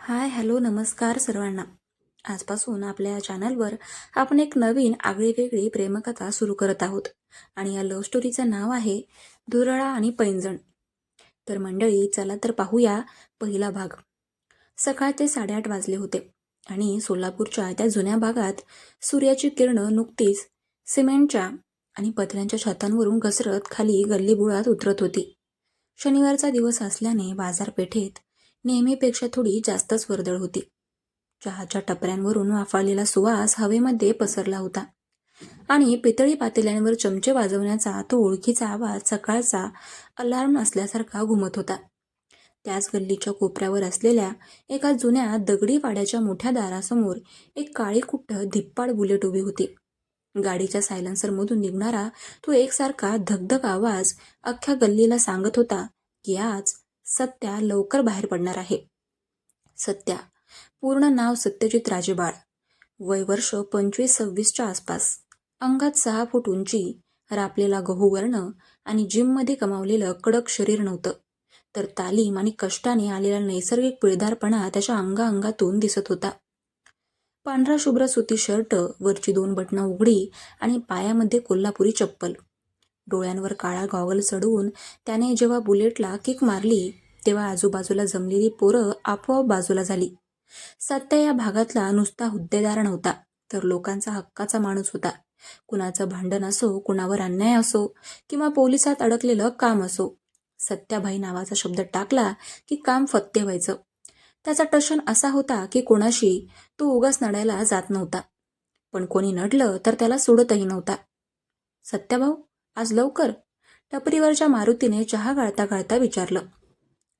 Hi hello नमस्कार सर्वांना. आजपासून आपल्या चॅनलवर आपण एक नवीन आगळीवेगळी प्रेमकथा सुरू करत आहोत आणि या लव्ह स्टोरीचं नाव आहे दुरळा आणि पैंजण. तर मंडळी चला तर पाहूया पहिला भाग. सकाळचे 8:30 वाजले होते आणि सोलापूरच्या त्या जुन्या भागात सूर्याची किरणं नुकतीच सिमेंटच्या आणि पत्र्यांच्या छतांवरून घसरत खाली गल्लीबोळात उतरत होती. शनिवारचा दिवस असल्याने बाजारपेठेत नेहमीपेक्षा थोडी जास्तच वर्दळ होती. चहाच्या टपऱ्यांवरून वाफाळलेला सुवास हवेमध्ये पसरला होता आणि पितळी पातेल्यांवर चमचे वाजवण्याचा तो ओळखीचा आवाज सकाळचा अलार्म असल्यासारखा घुमत होता. त्याच गल्लीच्या कोपऱ्यावर असलेल्या एका जुन्या दगडी वाड्याच्या मोठ्या दारासमोर एक काळी कुट्ट धिप्पाड बुलेट उभी होती. गाडीच्या सायलेन्सरमधून निघणारा तो एकसारखा धगधग आवाज अख्ख्या गल्लीला सांगत होता की आज सत्या लवकर बाहेर पडणार आहे. सत्या, पूर्ण नाव सत्यजित राजेबाळ, वय वर्ष 25-26च्या आसपास, अंगात 6 फूट उंची, रापलेला गहूवर्ण आणि जिममध्ये कमावलेलं कडक शरीर नव्हतं, तर तालीम आणि कष्टाने आलेला नैसर्गिक पिळदारपणा त्याच्या अंगातून दिसत होता. पांढरा शुभ्र सुती शर्ट, वरची 2 बटणं उघडी आणि पायामध्ये कोल्हापुरी चप्पल. डोळ्यांवर काळा गॉगल चढवून त्याने जेव्हा बुलेटला किक मारली तेव्हा आजूबाजूला जमलेली पोरं आपोआप बाजूला झाली. सत्या या भागातला नुसता हुद्देदार नव्हता, तर लोकांचा हक्काचा माणूस होता. कुणाचं भांडण असो, कुणावर अन्याय असो किंवा पोलिसात अडकलेलं काम असो, सत्याभाई नावाचा शब्द टाकला की काम फत्ते व्हायचं. त्याचा टशन असा होता की कोणाशी तो उगाच नडायला जात नव्हता, पण कोणी नडलं तर त्याला सोडतही नव्हता. सत्याभाऊ, आज लवकर? टपरीवरच्या मारुतीने चहा गाळता गाळता विचारलं.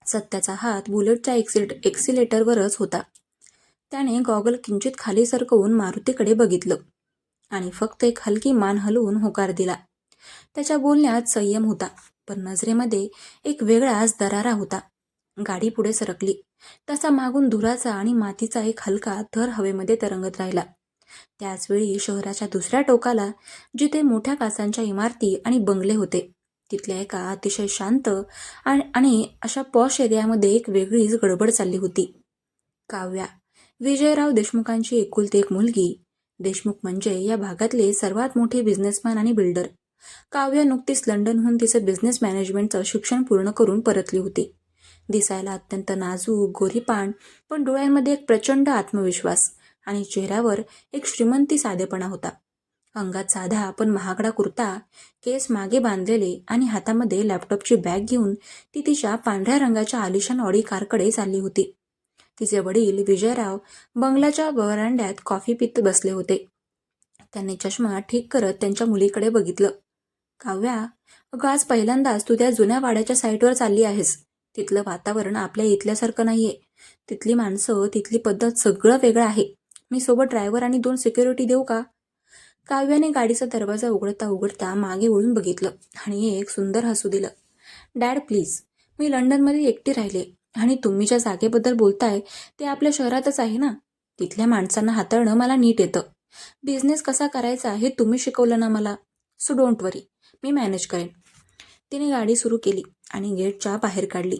सत्याचा हात बुलेटच्या एक्सिलेटरवरच होता. त्याने गॉगल किंचित खाली सरकवून मारुतीकडे बघितलं आणि फक्त एक हलकी मान हलवून होकार दिला. त्याच्या बोलण्यात संयम होता, पण नजरेमध्ये एक वेगळाच दरारा होता. गाडी पुढे सरकली तसा मागून धुराचा आणि मातीचा एक हलका थर हवेमध्ये तरंगत राहिला. त्याचवेळी शहराच्या दुसऱ्या टोकाला, जिथे मोठ्या काचांच्या इमारती आणि बंगले होते, तिथल्या एका अतिशय शांत आणि अशा पॉश एरियामध्ये एक वेगळीच गडबड चालली होती. काव्या, विजयराव देशमुखांची एकुलती एक मुलगी. देशमुख म्हणजे या भागातले सर्वात मोठे बिझनेसमॅन आणि बिल्डर. काव्या नुकतीच लंडनहून तिचं बिझनेस मॅनेजमेंटचं शिक्षण पूर्ण करून परतली होती. दिसायला अत्यंत नाजूक, गोरीपाण, पण डोळ्यांमध्ये एक प्रचंड आत्मविश्वास आणि चेहऱ्यावर एक श्रीमंती साधेपणा होता. अंगात साधा पण महागडा कुर्ता, केस मागे बांधलेले आणि हातामध्ये लॅपटॉपची बॅग घेऊन ती तिच्या पांढऱ्या रंगाच्या आलिशान ऑडी कारकडे चालली होती. तिचे वडील विजयराव बंगल्याच्या व्हरांड्यात कॉफी पित बसले होते. त्यांनी चष्मा ठीक करत त्यांच्या मुलीकडे बघितलं. काव्या, अगं आज पहिल्यांदाच तू त्या जुन्या वाड्याच्या साईटवर चालली आहेस. तिथलं वातावरण आपल्या इथल्यासारखं नाहीये. तिथली माणसं, तिथली पद्धत सगळं वेगळं आहे. मी सोबत ड्रायव्हर आणि 2 सिक्युरिटी देऊ का? काव्याने गाडीचा दरवाजा उघडता उघडता मागे वळून बघितलं आणि एक सुंदर हसू दिलं. डॅड प्लीज, मी लंडनमध्ये एकटी राहिले आणि तुम्ही ज्या जागेबद्दल बोलताय ते आपल्या शहरातच आहे ना. तिथल्या माणसांना हाताळणं मला नीट येतं. बिझनेस कसा करायचा हे तुम्ही शिकवलं ना मला. So don't worry, me manage करेन. तिने गाडी सुरू केली आणि गेटच्या बाहेर काढली.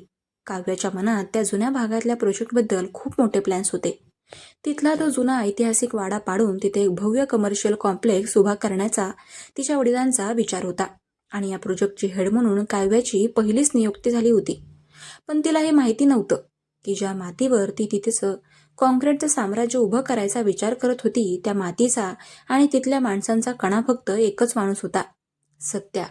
काव्याच्या मनात त्या जुन्या भागातल्या प्रोजेक्टबद्दल खूप मोठे प्लॅन्स होते. तिथला तो जुना ऐतिहासिक वाडा पाडून तिथे एक भव्य कमर्शियल कॉम्प्लेक्स उभा करण्याचा तिच्या वडिलांचा विचार होता आणि या प्रोजेक्टची हेड म्हणून काव्याची पहिलीच नियुक्ती झाली होती. पण तिला हे माहिती नव्हतं की ज्या मातीवर ती तिथेचं कॉन्क्रीटचं साम्राज्य उभं करायचा विचार करत होती, त्या मातीचा आणि तिथल्या माणसांचा कणा फक्त एकच माणूस होता, सत्या.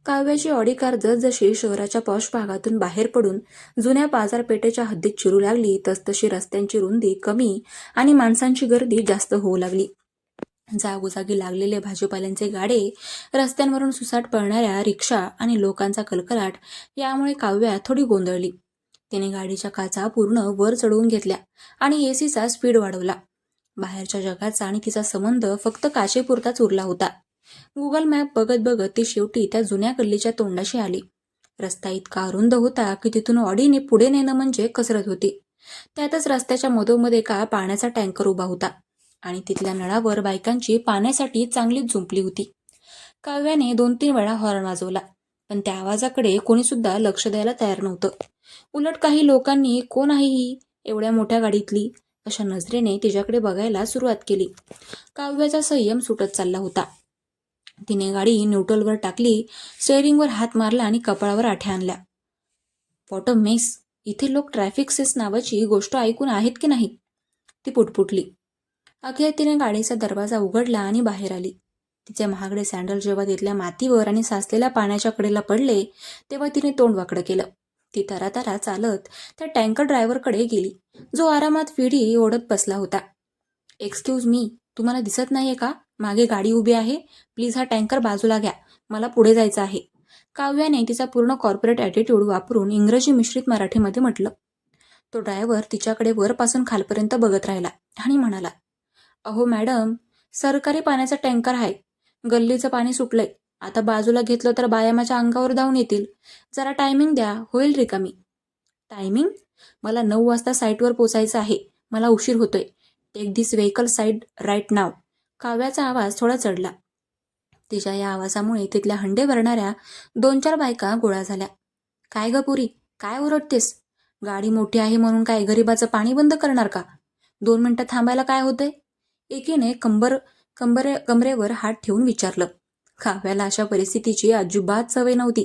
काव्याची ऑडी कार जसजशी शहराच्या पॉश भागातून बाहेर पडून जुन्या बाजारपेठेच्या हद्दीत शिरू लागली तसतशी रस्त्यांची रुंदी कमी आणि माणसांची गर्दी जास्त होऊ लागली. जागोजागी लागलेले भाजीपाल्यांचे गाडे, रस्त्यांवरून सुसाट पळणाऱ्या रिक्षा आणि लोकांचा कलकलाट यामुळे काव्या थोडी गोंधळली. तिने गाडीच्या काचा पूर्ण वर चढवून घेतल्या आणि एसीचा स्पीड वाढवला. बाहेरच्या जगाचा आणि तिचा संबंध फक्त काचेपुरताच उरला होता. गुगल मॅप बघत बघत ती शेवटी त्या जुन्या गल्लीच्या तोंडाशी आली. रस्ता इतका अरुंद होता की तिथून ऑडीने पुढे नेणं म्हणजे कसरत होती. त्यातच रस्त्याच्या मधोमध एका पाण्याचा टँकर उभा होता आणि तिथल्या नळावर बायकांची पाण्यासाठी चांगलीच झुंपली होती. काव्याने 2-3 वेळा हॉर्न वाजवला, पण त्या आवाजाकडे कोणी सुद्धा लक्ष द्यायला तयार नव्हतं. उलट काही लोकांनी कोण आहे ही एवढ्या मोठ्या गाडीतली अशा नजरेने तिच्याकडे बघायला सुरुवात केली. काव्याचा संयम सुटत चालला होता. तिने गाडी न्यूट्रलवर टाकली, स्टेअरिंगवर हात मारला आणि कपाळावर आठ्या आणल्या. What a mess. इथे लोक ट्रॅफिक सेस नावाची गोष्ट ऐकून आहेत की नाही, ती पुटपुटली. अखेर तिने गाडीचा दरवाजा उघडला आणि बाहेर आली. तिचे महागडे सँडल जेव्हा तिथल्या मातीवर आणि साचलेल्या पाण्याच्या कडेला पडले तेव्हा तिने तोंड वाकडं केलं. ती तरातरा चालत त्या टँकर ड्रायव्हरकडे गेली, जो आरामात फिडी ओढत बसला होता. एक्सक्यूज मी, तुम्हाला दिसत नाहीये का? मागे गाडी उभी आहे. प्लीज हा टँकर बाजूला घ्या, मला पुढे जायचं आहे. काव्याने तिचा पूर्ण कॉर्पोरेट ॲटिट्यूड वापरून इंग्रजी मिश्रित मराठीमध्ये म्हटलं. तो ड्रायव्हर तिच्याकडे वरपासून खालपर्यंत बघत राहिला आणि म्हणाला, अहो मॅडम, सरकारी पाण्याचा टँकर आहे. गल्लीचं पाणी सुटलंय. आता बाजूला घेतलं तर बाया माझ्या अंगावर धावून येतील. जरा टायमिंग द्या, होईल रिकामी. टायमिंग? मला 9 वाजता साईटवर पोचायचं आहे. मला उशीर होतोय. टेक दिस व्हेकल साईड राईट नाव. काव्याचा आवाज थोडा चढला. तिच्या या आवाजामुळे तिथल्या हंडे भरणाऱ्या 2-4 बायका गोळा झाल्या. काय ग पुरी, काय ओरडतेस? गाडी मोठी आहे म्हणून काय गरिबाचं पाणी बंद करणार का? 2 मिनिटं थांबायला काय होतंय? एकीने कमरेवर हात ठेवून विचारलं. काव्याला अशा परिस्थितीची अजिबात सवय नव्हती.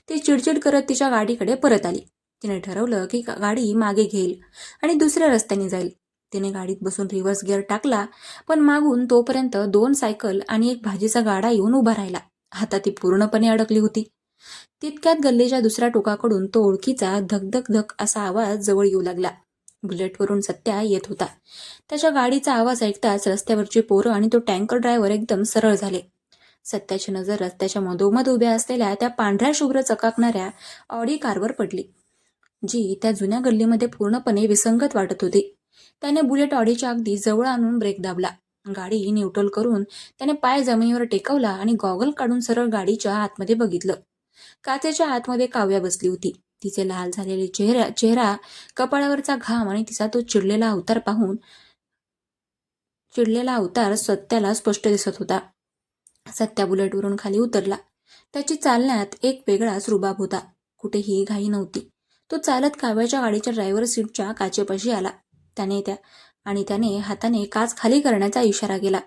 ती चिडचिड करत तिच्या गाडीकडे परत आली. तिने ठरवलं की गाडी मागे घेईल आणि दुसऱ्या रस्त्याने जाईल. तिने गाडीत बसून रिव्हर्स गिअर टाकला, पण मागून तोपर्यंत 2 सायकल आणि एक भाजीचा गाडा येऊन उभा राहिला. आता ती पूर्णपणे अडकली होती. तितक्यात गल्लीच्या दुसऱ्या टोकाकडून तो ओळखीचा धक धक असा आवाज जवळ येऊ लागला. बुलेटवरून सत्या येत होता. त्याच्या गाडीचा आवाज ऐकताच रस्त्यावरची पोरं आणि तो टँकर ड्रायव्हर एकदम सरळ झाले. सत्याची नजर रस्त्याच्या मधोमध उभ्या असलेल्या त्या पांढऱ्या शुभ्र चकाकणाऱ्या ऑडी कारवर पडली, जी त्या जुन्या गल्लीमध्ये पूर्णपणे विसंगत वाटत होती. त्याने बुलेट ऑडीच्या अगदी जवळ आणून ब्रेक दाबला. गाडी न्यूट्रल करून त्याने पाय जमिनीवर टेकवला आणि गॉगल काढून सरळ गाडीच्या आतमध्ये बघितलं. काचेच्या आतमध्ये काव्या बसली होती. तिचे लाल झालेले चेहरा, कपाळावरचा घाम आणि तिचा तो चिडलेला अवतार सत्याला स्पष्ट दिसत होता. सत्या बुलेटवरून खाली उतरला. त्याची चालण्यात एक वेगळाच रुबाब होता. कुठेही घाई नव्हती. तो चालत काव्याच्या गाडीच्या ड्रायव्हर सीटच्या काचेपाशी आला. त्याने हाताने काच खाली करण्याचा इशारा केला.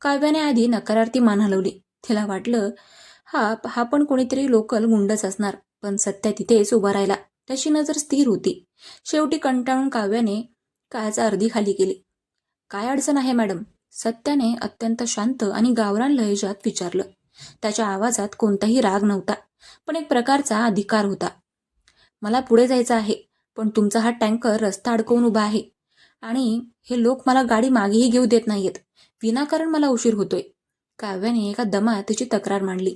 काव्याने आधी नकारार्थी मान हलवली. तिला वाटलं हा पण कोणीतरी लोकल गुंडच असणार, पण सत्या तिथेच उभा राहिला. त्याची नजर स्थिर होती. शेवटी कंटाळून काव्याने काच अर्धी खाली केली. काय अडचण आहे मॅडम? सत्याने अत्यंत शांत आणि गावरान लहेजात विचारलं. त्याच्या आवाजात कोणताही राग नव्हता, पण एक प्रकारचा अधिकार होता. मला पुढे जायचं आहे, पण तुमचा हा टँकर रस्ता अडकवून उभा आहे आणि हे लोक मला गाडी मागेही घेऊ देत नाहीयेत. विनाकारण मला उशीर होतोय. काव्याने एका दमात तिची तक्रार मांडली.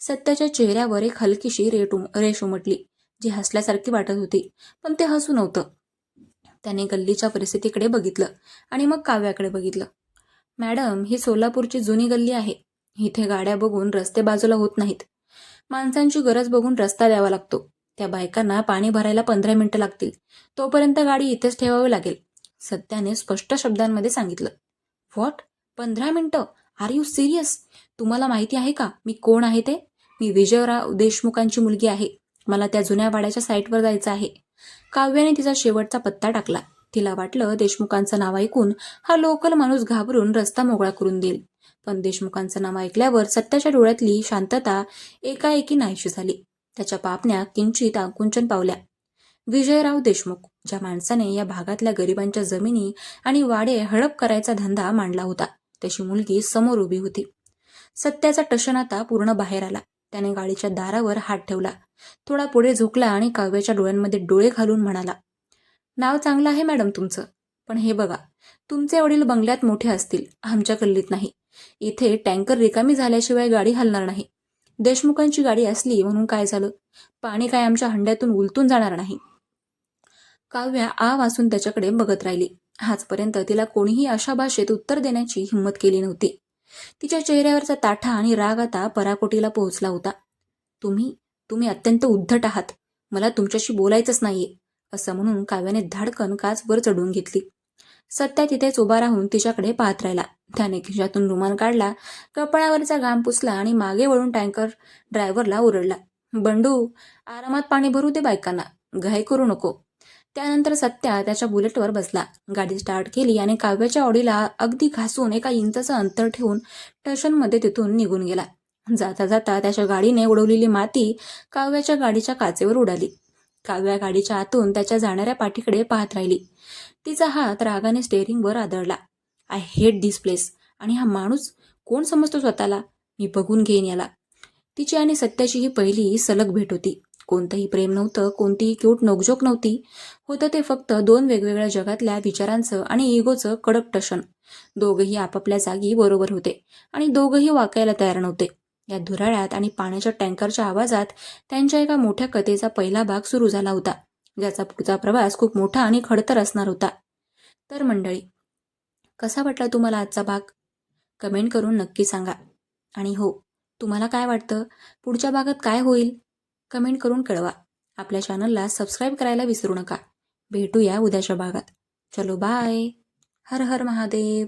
सत्याच्या चेहऱ्यावर एक हलकीशी रेष उमटली, जी हसल्यासारखी वाटत होती, पण ते हसू नव्हतं. त्याने गल्लीच्या परिस्थितीकडे बघितलं आणि मग काव्याकडे बघितलं. मॅडम, ही सोलापूरची जुनी गल्ली आहे. इथे गाड्या बघून रस्ते बाजूला होत नाहीत. माणसांची गरज बघून रस्ता द्यावा लागतो. त्या बायकांना पाणी भरायला 15 मिनिटं लागतील. तोपर्यंत गाडी इथेच ठेवावी लागेल, सत्याने स्पष्ट शब्दांमध्ये सांगितलं. व्हॉट? 15 मिनिटं? Are you serious? तुम्हाला माहिती आहे का मी कोण आहे ते? मी विजयराव देशमुखांची मुलगी आहे. मला त्या जुन्या वाड्याच्या साईटवर जायचं आहे. काव्याने तिचा शेवटचा पत्ता टाकला. तिला वाटलं देशमुखांचं नाव ऐकून हा लोकल माणूस घाबरून रस्ता मोकळा करून देईल, पण देशमुखांचं नाव ऐकल्यावर सत्याच्या डोळ्यातली शांतता एकाएकी नाहीशी झाली. त्याच्या पापण्या किंचित आकुंचन पावल्या. विजयराव देशमुख, ज्या माणसाने या भागातल्या गरिबांच्या जमिनी आणि वाडे हडप करायचा धंदा मांडला होता, त्याची मुलगी समोर उभी होती. सत्याचा टशन आता पूर्ण बाहेर आला. त्याने गाडीच्या दारावर हात ठेवला, थोडा पुढे झुकला आणि काव्याच्या डोळ्यांमध्ये डोळे घालून म्हणाला, नाव चांगलं आहे मॅडम तुमचं, पण हे बघा, तुमचे वडील बंगल्यात मोठे असतील, आमच्या गल्लीत नाही. इथे टँकर रिकामी झाल्याशिवाय गाडी हलणार नाही. देशमुखांची गाडी असली म्हणून काय झालं? पाणी काय आमच्या हंड्यातून उलटून जाणार नाही. काव्या आ वासून त्याच्याकडे बघत राहिली. आजपर्यंत तिला कोणीही अशा भाषेत उत्तर देण्याची हिंमत केली नव्हती. तिच्या चेहऱ्यावरचा ताठा आणि राग आता पराकोटीला पोहोचला होता. तुम्ही अत्यंत उद्धट आहात. मला तुमच्याशी बोलायचंच नाहीये, असं म्हणून काव्याने धाडकन काच वर चढवून घेतली. सत्या तिथेच उभा राहून तिच्याकडे पाहत राहिला. त्याने खिशातून रुमाल काढला, कपाळावरचा घाम पुसला आणि मागे वळून टँकर ड्रायव्हरला ओरडला, बंडू, आरामात पाणी भरू दे बायकांना, घाई करू नको. त्यानंतर सत्या त्याच्या बुलेटवर बसला, गाडी स्टार्ट केली आणि काव्याच्या ऑडीला अगदी घासून एका इंचाचं अंतर ठेवून स्टेशनमध्ये तिथून निघून गेला. जाता जाता त्याच्या गाडीने उडवलेली माती काव्याच्या गाडीच्या काचेवर उडाली. काव्या गाडीच्या आतून त्याच्या जाणाऱ्या पाठीकडे पाहत राहिली. तिचा हात रागाने स्टेअरिंगवर आदळला. I hate this place. आणि हा माणूस कोण समजतो स्वतःला? मी बघून घेईन याला. तिची आणि सत्याची ही पहिली सलग भेट होती. कोणतंही प्रेम नव्हतं, कोणतीही क्यूट नोकझोक नव्हती. होतं ते फक्त दोन वेगवेगळ्या जगातल्या विचारांचं आणि इगोचं कडक टशन. दोघंही आपापल्या जागी बरोबर होते आणि दोघंही वाकायला तयार नव्हते. या धुराळ्यात आणि पाण्याच्या टँकरच्या आवाजात त्यांच्या एका मोठ्या कथेचा पहिला भाग सुरू झाला होता, ज्याचा पुढचा प्रवास खूप मोठा आणि खडतर असणार होता. तर मंडळी, कसा वाटला तुम्हाला आजचा भाग? कमेंट करून नक्की सांगा. आणि हो, तुम्हाला काय वाटतं, पुढच्या भागात काय होईल? कमेंट करून कळवा. आपल्या चॅनलला सबस्क्राईब करायला विसरू नका. भेटूया उद्याच्या भागात. चलो बाय. हर हर महादेव.